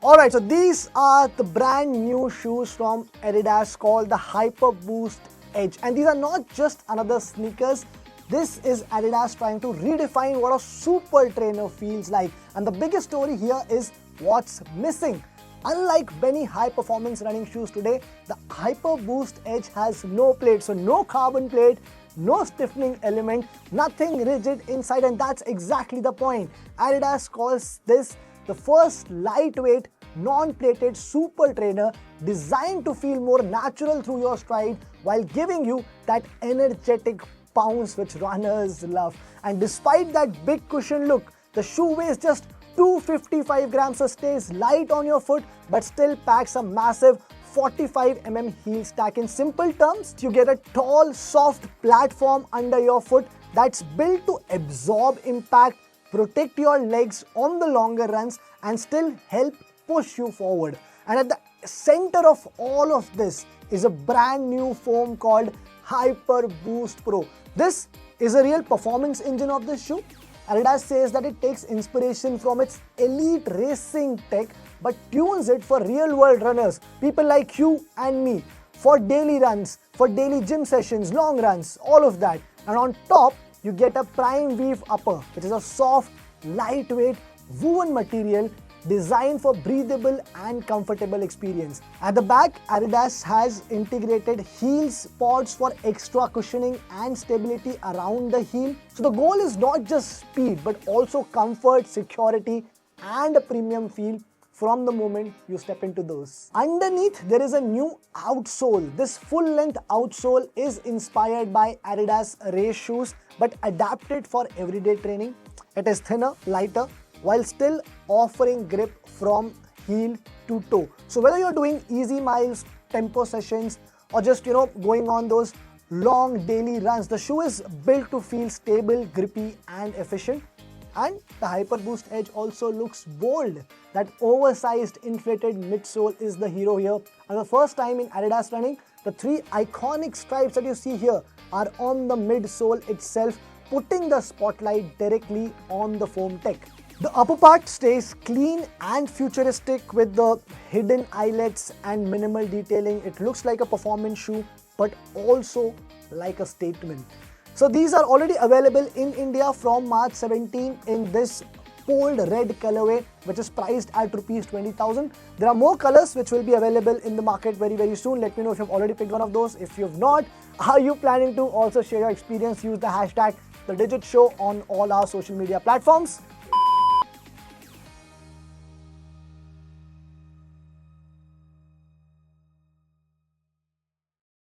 Alright, so these are the brand new shoes from Adidas called the Hyperboost Edge. And these are not just another sneakers. This is Adidas trying to redefine what a super trainer feels like. And the biggest story here is what's missing. Unlike many high-performance running shoes today, the Hyperboost Edge has no plate. So no carbon plate, no stiffening element, nothing rigid inside, and that's exactly the point. Adidas calls this the first lightweight, non-plated super trainer designed to feel more natural through your stride while giving you that energetic bounce which runners love. And despite that big cushion look, the shoe weighs just 255 grams, so stays light on your foot but still packs a massive 45 heel stack. In simple terms, you get a tall, soft platform under your foot that's built to absorb impact, protect your legs on the longer runs, and still help push you forward. And at the center of all of this is a brand new foam called Hyperboost Pro. This is a real performance engine of this shoe. Adidas says that it takes inspiration from its elite racing tech but tunes it for real-world runners, people like you and me, for daily runs, for daily gym sessions, long runs, all of that. And on top, you get a prime weave upper, which is a soft, lightweight, woven material designed for breathable and comfortable experience. At the back, Adidas has integrated heel pods for extra cushioning and stability around the heel. So the goal is not just speed, but also comfort, security, and a premium feel from the moment you step into those. Underneath, there is a new outsole. This full-length outsole is inspired by Adidas race shoes, but adapted for everyday training. It is thinner, lighter, while still offering grip from heel to toe. So whether you're doing easy miles, tempo sessions, or just going on those long daily runs, the shoe is built to feel stable, grippy, and efficient. And the Hyperboost Edge also looks bold. That oversized inflated midsole is the hero here. And the first time in Adidas running, the three iconic stripes that you see here are on the midsole itself, putting the spotlight directly on the foam tech. The upper part stays clean and futuristic with the hidden eyelets and minimal detailing. It looks like a performance shoe, but also like a statement. So these are already available in India from March 17 in this bold red colorway, which is priced at Rs 20,000. There are more colors which will be available in the market very soon. Let me know if you've already picked one of those. If you've not, are you planning to also share your experience? Use the hashtag #TheDigitShow on all our social media platforms.